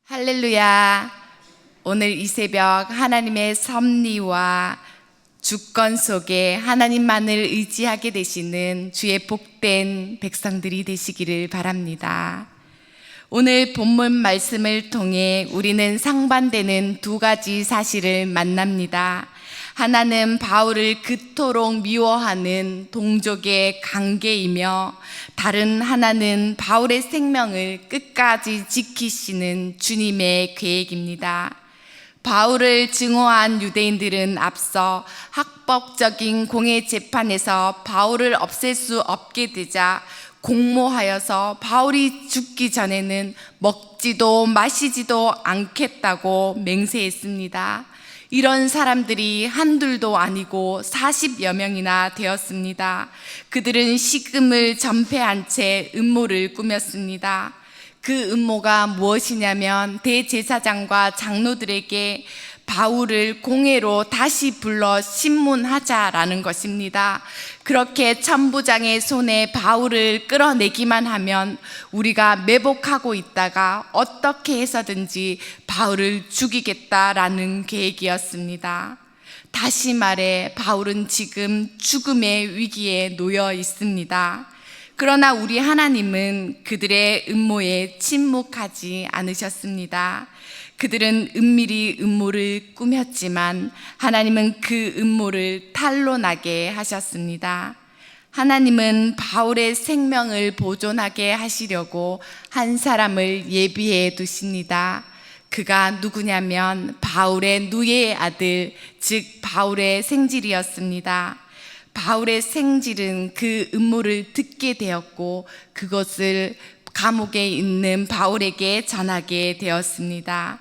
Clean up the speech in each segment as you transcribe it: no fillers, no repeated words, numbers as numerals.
할렐루야. 오늘 이 새벽 하나님의 섭리와 주권 속에 하나님만을 의지하게 되시는 주의 복된 백성들이 되시기를 바랍니다. 오늘 본문 말씀을 통해 우리는 상반되는 두 가지 사실을 만납니다. 하나는 바울을 그토록 미워하는 동족의 관계이며, 다른 하나는 바울의 생명을 끝까지 지키시는 주님의 계획입니다. 바울을 증오한 유대인들은 앞서 학법적인 공회 재판에서 바울을 없앨 수 없게 되자 공모하여서 바울이 죽기 전에는 먹지도 마시지도 않겠다고 맹세했습니다. 이런 사람들이 한둘도 아니고 40여 명이나 되었습니다. 그들은 식음을 전폐한 채 음모를 꾸몄습니다. 그 음모가 무엇이냐면, 대제사장과 장로들에게 바울을 공회로 다시 불러 신문하자라는 것입니다. 그렇게 천부장의 손에 바울을 끌어내기만 하면 우리가 매복하고 있다가 어떻게 해서든지 바울을 죽이겠다라는 계획이었습니다. 다시 말해 바울은 지금 죽음의 위기에 놓여 있습니다. 그러나 우리 하나님은 그들의 음모에 침묵하지 않으셨습니다. 그들은 은밀히 음모를 꾸몄지만 하나님은 그 음모를 탄로나게 하셨습니다. 하나님은 바울의 생명을 보존하게 하시려고 한 사람을 예비해 두십니다. 그가 누구냐면 바울의 누이의 아들, 즉 바울의 생질이었습니다. 바울의 생질은 그 음모를 듣게 되었고 그것을 감옥에 있는 바울에게 전하게 되었습니다.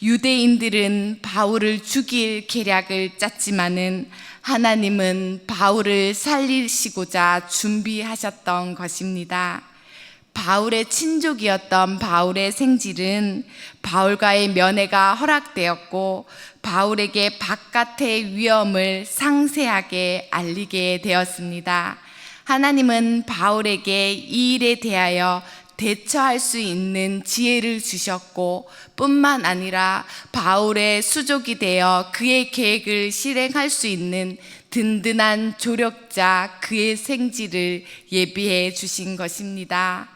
유대인들은 바울을 죽일 계략을 짰지만은 하나님은 바울을 살리시고자 준비하셨던 것입니다. 바울의 친족이었던 바울의 생질은 바울과의 면회가 허락되었고 바울에게 바깥의 위험을 상세하게 알리게 되었습니다. 하나님은 바울에게 이 일에 대하여 대처할 수 있는 지혜를 주셨고, 뿐만 아니라 바울의 수족이 되어 그의 계획을 실행할 수 있는 든든한 조력자, 그의 생질을 예비해 주신 것입니다.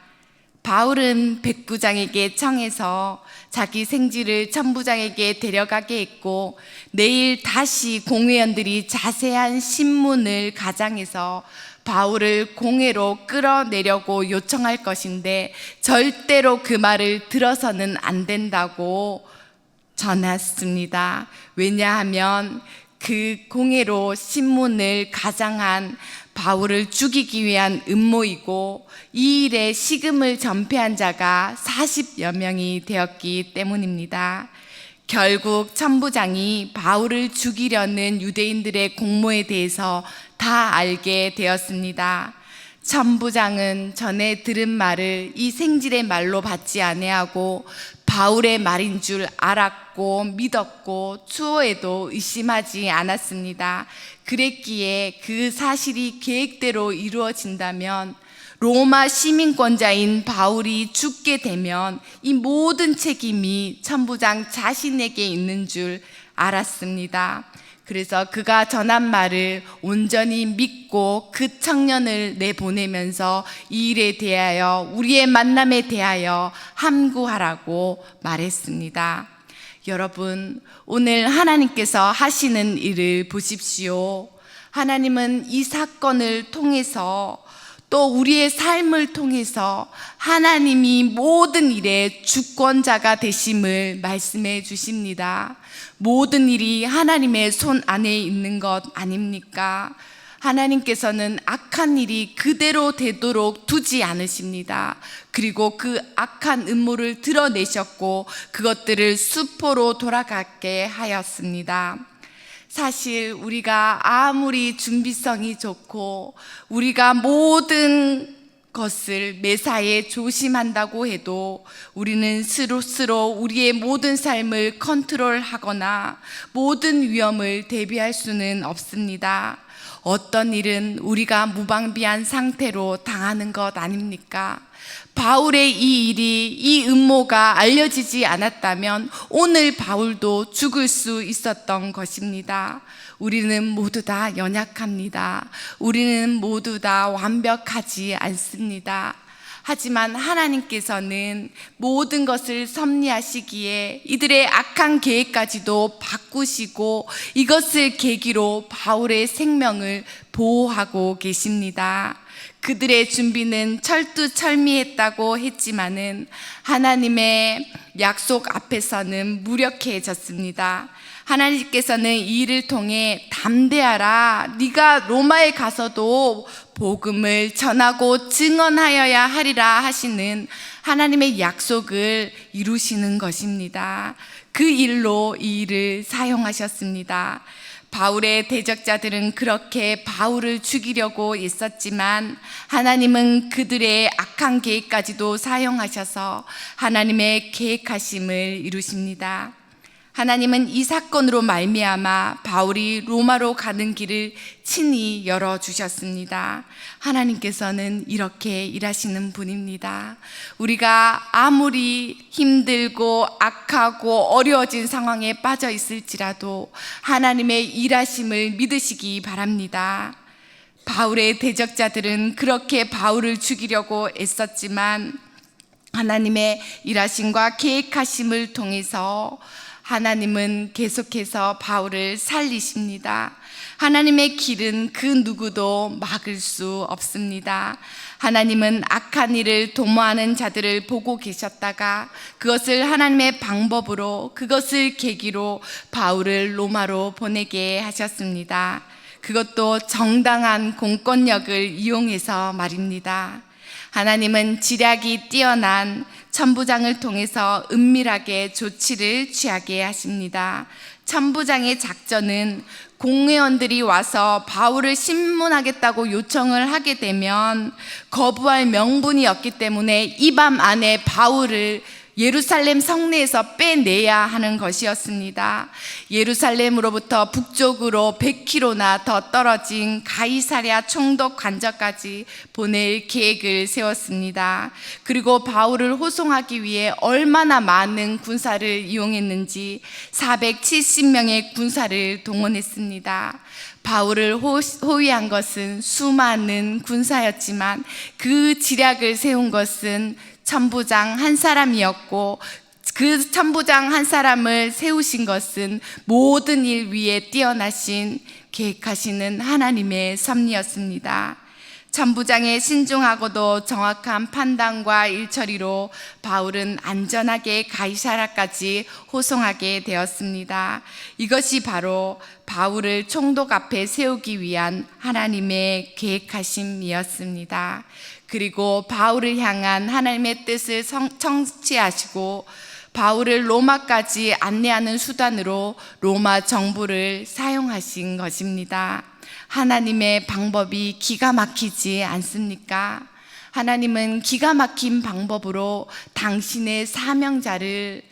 바울은 백부장에게 청해서 자기 생질을 천부장에게 데려가게 했고, 내일 다시 공회원들이 자세한 신문을 가장해서 바울을 공회로 끌어내려고 요청할 것인데 절대로 그 말을 들어서는 안 된다고 전했습니다. 왜냐하면 그 공회로 신문을 가장한 바울을 죽이기 위한 음모이고 이 일에 식음을 전폐한 자가 40여 명이 되었기 때문입니다. 결국 천부장이 바울을 죽이려는 유대인들의 공모에 대해서 다 알게 되었습니다. 천부장은 전에 들은 말을 이 생질의 말로 받지 아니하고 바울의 말인 줄 알았고 믿었고 추후에도 의심하지 않았습니다. 그랬기에 그 사실이 계획대로 이루어진다면 로마 시민권자인 바울이 죽게 되면 이 모든 책임이 천부장 자신에게 있는 줄 알았습니다. 그래서 그가 전한 말을 온전히 믿고 그 청년을 내보내면서 이 일에 대하여, 우리의 만남에 대하여 함구하라고 말했습니다. 여러분, 오늘 하나님께서 하시는 일을 보십시오. 하나님은 이 사건을 통해서 또 우리의 삶을 통해서 하나님이 모든 일의 주권자가 되심을 말씀해 주십니다. 모든 일이 하나님의 손 안에 있는 것 아닙니까? 하나님께서는 악한 일이 그대로 되도록 두지 않으십니다. 그리고 그 악한 음모를 드러내셨고 그것들을 수포로 돌아가게 하였습니다. 사실 우리가 아무리 준비성이 좋고 우리가 모든 것을 매사에 조심한다고 해도 우리는 스스로 우리의 모든 삶을 컨트롤하거나 모든 위험을 대비할 수는 없습니다. 어떤 일은 우리가 무방비한 상태로 당하는 것 아닙니까? 바울의 이 일이, 이 음모가 알려지지 않았다면 오늘 바울도 죽을 수 있었던 것입니다. 우리는 모두 다 연약합니다. 우리는 모두 다 완벽하지 않습니다. 하지만 하나님께서는 모든 것을 섭리하시기에 이들의 악한 계획까지도 바꾸시고 이것을 계기로 바울의 생명을 보호하고 계십니다. 그들의 준비는 철두철미했다고 했지만은 하나님의 약속 앞에서는 무력해졌습니다. 하나님께서는 이 일을 통해 담대하라, 네가 로마에 가서도 복음을 전하고 증언하여야 하리라 하시는 하나님의 약속을 이루시는 것입니다. 그 일로 이 일을 사용하셨습니다. 바울의 대적자들은 그렇게 바울을 죽이려고 애썼지만 하나님은 그들의 악한 계획까지도 사용하셔서 하나님의 계획하심을 이루십니다. 하나님은 이 사건으로 말미암아 바울이 로마로 가는 길을 친히 열어주셨습니다. 하나님께서는 이렇게 일하시는 분입니다. 우리가 아무리 힘들고 악하고 어려워진 상황에 빠져 있을지라도 하나님의 일하심을 믿으시기 바랍니다. 바울의 대적자들은 그렇게 바울을 죽이려고 애썼지만 하나님의 일하심과 계획하심을 통해서 하나님은 계속해서 바울을 살리십니다. 하나님의 길은 그 누구도 막을 수 없습니다. 하나님은 악한 일을 도모하는 자들을 보고 계셨다가 그것을 하나님의 방법으로, 그것을 계기로 바울을 로마로 보내게 하셨습니다. 그것도 정당한 공권력을 이용해서 말입니다. 하나님은 지략이 뛰어난 천부장을 통해서 은밀하게 조치를 취하게 하십니다. 천부장의 작전은 공회원들이 와서 바울을 신문하겠다고 요청을 하게 되면 거부할 명분이 없기 때문에 이 밤 안에 바울을 예루살렘 성내에서 빼내야 하는 것이었습니다. 예루살렘으로부터 북쪽으로 100km나 더 떨어진 가이사랴 총독 관저까지 보낼 계획을 세웠습니다. 그리고 바울을 호송하기 위해 얼마나 많은 군사를 이용했는지 470명의 군사를 동원했습니다. 바울을 호위한 것은 수많은 군사였지만 그 지략을 세운 것은 천부장 한 사람이었고 그 천부장 한 사람을 세우신 것은 모든 일 위에 뛰어나신 계획하시는 하나님의 섭리였습니다. 천부장의 신중하고도 정확한 판단과 일처리로 바울은 안전하게 가이사랴까지 호송하게 되었습니다. 이것이 바로 바울을 총독 앞에 세우기 위한 하나님의 계획하심이었습니다. 그리고 바울을 향한 하나님의 뜻을 청취하시고 바울을 로마까지 안내하는 수단으로 로마 정부를 사용하신 것입니다. 하나님의 방법이 기가 막히지 않습니까? 하나님은 기가 막힌 방법으로 당신의 사명자를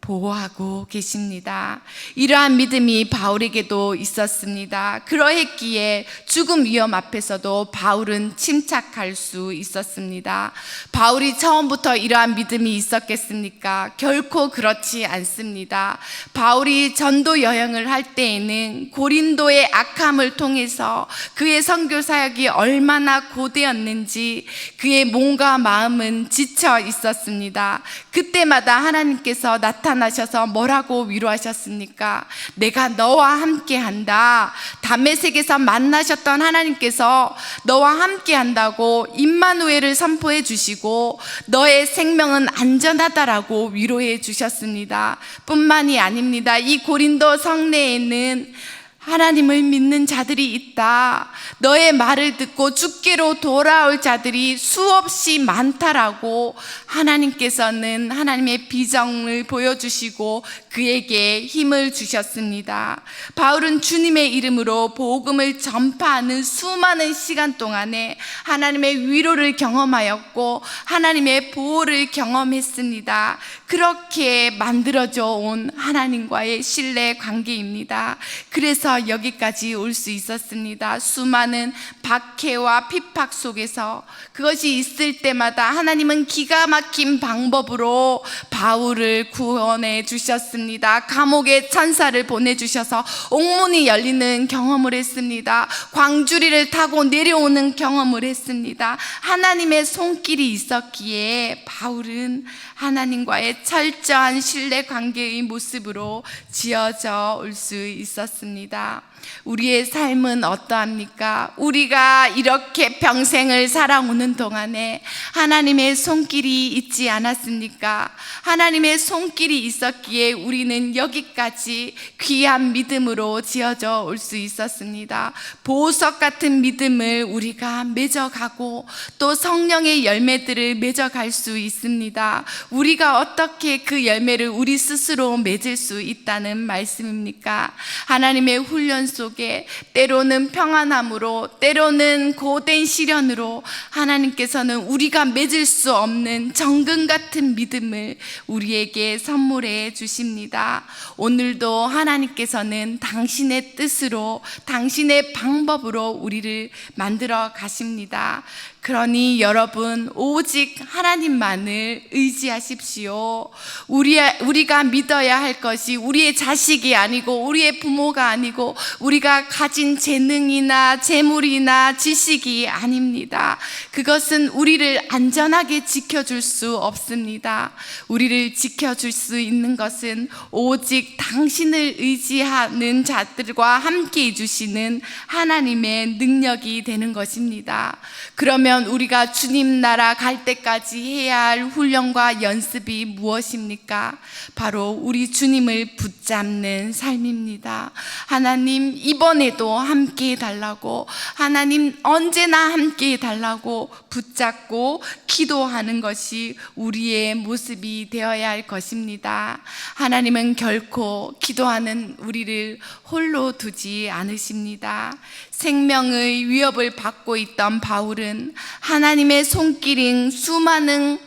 보호하고 계십니다. 이러한 믿음이 바울에게도 있었습니다. 그러했기에 죽음 위험 앞에서도 바울은 침착할 수 있었습니다. 바울이 처음부터 이러한 믿음이 있었겠습니까? 결코 그렇지 않습니다. 바울이 전도 여행을 할 때에는 고린도의 악함을 통해서 그의 선교 사역이 얼마나 고되었는지 그의 몸과 마음은 지쳐 있었습니다. 그때마다 하나님께서 나타나셔서 뭐라고 위로하셨습니까? 내가 너와 함께 한다. 다메섹에서 만나셨던 하나님께서 너와 함께 한다고 임마누엘을 선포해 주시고 너의 생명은 안전하다라고 위로해 주셨습니다. 뿐만이 아닙니다. 이 고린도 성내에는 하나님을 믿는 자들이 있다. 너의 말을 듣고 주께로 돌아올 자들이 수없이 많다라고 하나님께서는 하나님의 비전을 보여주시고 그에게 힘을 주셨습니다. 바울은 주님의 이름으로 복음을 전파하는 수많은 시간 동안에 하나님의 위로를 경험하였고 하나님의 보호를 경험했습니다. 그렇게 만들어져 온 하나님과의 신뢰 관계입니다. 그래서 그래서 여기까지 올 수 있었습니다. 수많은 박해와 핍박 속에서 그것이 있을 때마다 하나님은 기가 막힌 방법으로 바울을 구원해 주셨습니다. 감옥에 천사를 보내주셔서 옥문이 열리는 경험을 했습니다. 광주리를 타고 내려오는 경험을 했습니다. 하나님의 손길이 있었기에 바울은 하나님과의 철저한 신뢰 관계의 모습으로 지어져 올 수 있었습니다. 우리의 삶은 어떠합니까? 우리가 이렇게 평생을 살아오는 동안에 하나님의 손길이 있지 않았습니까? 하나님의 손길이 있었기에 우리는 여기까지 귀한 믿음으로 지어져 올 수 있었습니다. 보석 같은 믿음을 우리가 맺어가고 또 성령의 열매들을 맺어갈 수 있습니다. 우리가 어떻게 그 열매를 우리 스스로 맺을 수 있다는 말씀입니까? 하나님의 훈련 속에 때로는 평안함으로 때로는 고된 시련으로 하나님께서는 우리가 맺을 수 없는 정금 같은 믿음을 우리에게 선물해 주십니다. 오늘도 하나님께서는 당신의 뜻으로 당신의 방법으로 우리를 만들어 가십니다. 그러니 여러분 오직 하나님만을 의지하십시오. 우리가 믿어야 할 것이 우리의 자식이 아니고 우리의 부모가 아니고 우리가 가진 재능이나 재물이나 지식이 아닙니다. 그것은 우리를 안전하게 지켜줄 수 없습니다. 우리를 지켜줄 수 있는 것은 오직 당신을 의지하는 자들과 함께 해주시는 하나님의 능력이 되는 것입니다. 그러면 우리가 주님 나라 갈 때까지 해야 할 훈련과 연습이 무엇입니까? 바로 우리 주님을 붙잡는 삶입니다. 하나님 이번에도 함께 해달라고, 하나님 언제나 함께 해달라고 붙잡고 기도하는 것이 우리의 모습이 되어야 할 것입니다. 하나님은 결코 기도하는 우리를 홀로 두지 않으십니다. 생명의 위협을 받고 있던 바울은 하나님의 손길인 수많은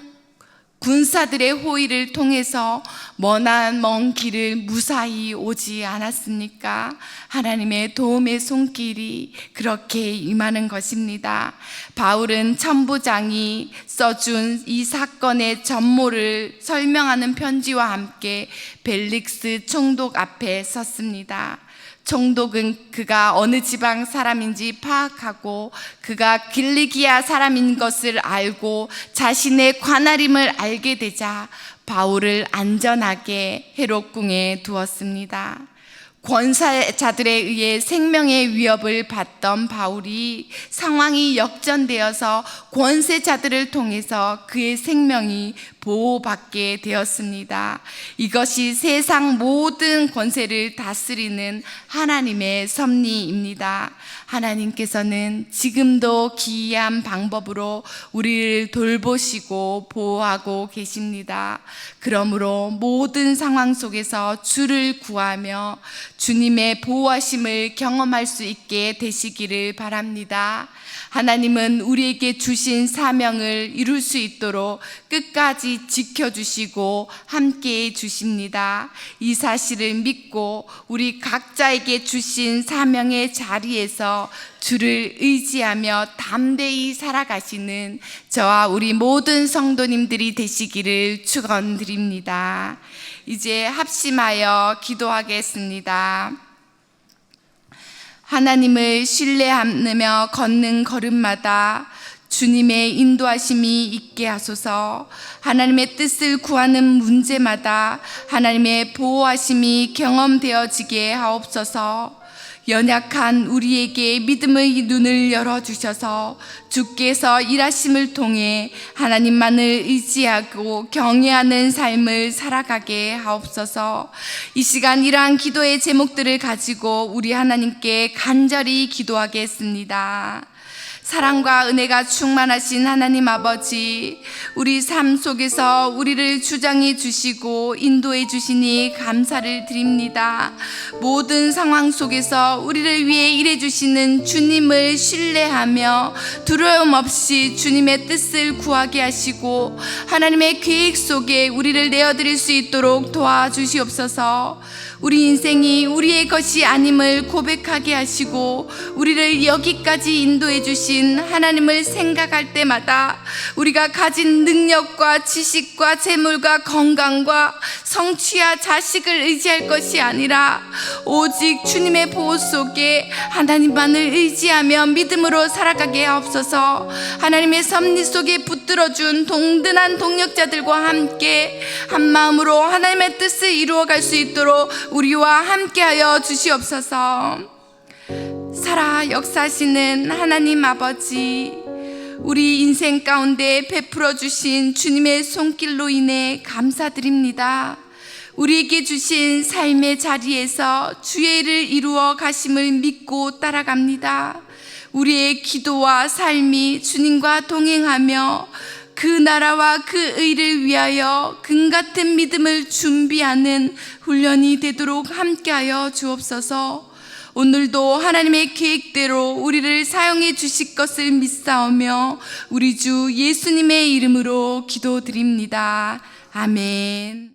군사들의 호의를 통해서 먼 길을 무사히 오지 않았습니까? 하나님의 도움의 손길이 그렇게 임하는 것입니다. 바울은 천부장이 써준 이 사건의 전모를 설명하는 편지와 함께 벨릭스 총독 앞에 섰습니다. 총독은 그가 어느 지방 사람인지 파악하고 그가 길리기아 사람인 것을 알고 자신의 관할임을 알게 되자 바울을 안전하게 헤롯궁에 두었습니다. 권사자들에 의해 생명의 위협을 받던 바울이 상황이 역전되어서 권세자들을 통해서 그의 생명이 보호받게 되었습니다. 이것이 세상 모든 권세를 다스리는 하나님의 섭리입니다. 하나님께서는 지금도 기이한 방법으로 우리를 돌보시고 보호하고 계십니다. 그러므로 모든 상황 속에서 주를 구하며 주님의 보호하심을 경험할 수 있게 되시기를 바랍니다. 하나님은 우리에게 주신 사명을 이룰 수 있도록 끝까지 지켜주시고 함께해 주십니다. 이 사실을 믿고 우리 각자에게 주신 사명의 자리에서 주를 의지하며 담대히 살아가시는 저와 우리 모든 성도님들이 되시기를 축원드립니다. 이제 합심하여 기도하겠습니다. 하나님을 신뢰하며 걷는 걸음마다 주님의 인도하심이 있게 하소서. 하나님의 뜻을 구하는 문제마다 하나님의 보호하심이 경험되어지게 하옵소서. 연약한 우리에게 믿음의 눈을 열어주셔서 주께서 일하심을 통해 하나님만을 의지하고 경외하는 삶을 살아가게 하옵소서. 이 시간 이러한 기도의 제목들을 가지고 우리 하나님께 간절히 기도하겠습니다. 사랑과 은혜가 충만하신 하나님 아버지, 우리 삶 속에서 우리를 주장해 주시고 인도해 주시니 감사를 드립니다. 모든 상황 속에서 우리를 위해 일해 주시는 주님을 신뢰하며 두려움 없이 주님의 뜻을 구하게 하시고 하나님의 계획 속에 우리를 내어드릴 수 있도록 도와주시옵소서. 우리 인생이 우리의 것이 아님을 고백하게 하시고 우리를 여기까지 인도해 주신 하나님을 생각할 때마다 우리가 가진 능력과 지식과 재물과 건강과 성취와 자식을 의지할 것이 아니라 오직 주님의 보호 속에 하나님만을 의지하며 믿음으로 살아가게 하옵소서. 하나님의 섭리 속에 붙들어준 동든한 동역자들과 함께 한 마음으로 하나님의 뜻을 이루어갈 수 있도록 우리와 함께하여 주시옵소서. 살아 역사하시는 하나님 아버지, 우리 인생 가운데 베풀어 주신 주님의 손길로 인해 감사드립니다. 우리에게 주신 삶의 자리에서 주의 일을 이루어 가심을 믿고 따라갑니다. 우리의 기도와 삶이 주님과 동행하며 그 나라와 그 의를 위하여 금같은 믿음을 준비하는 훈련이 되도록 함께하여 주옵소서. 오늘도 하나님의 계획대로 우리를 사용해 주실 것을 믿사오며 우리 주 예수님의 이름으로 기도드립니다. 아멘.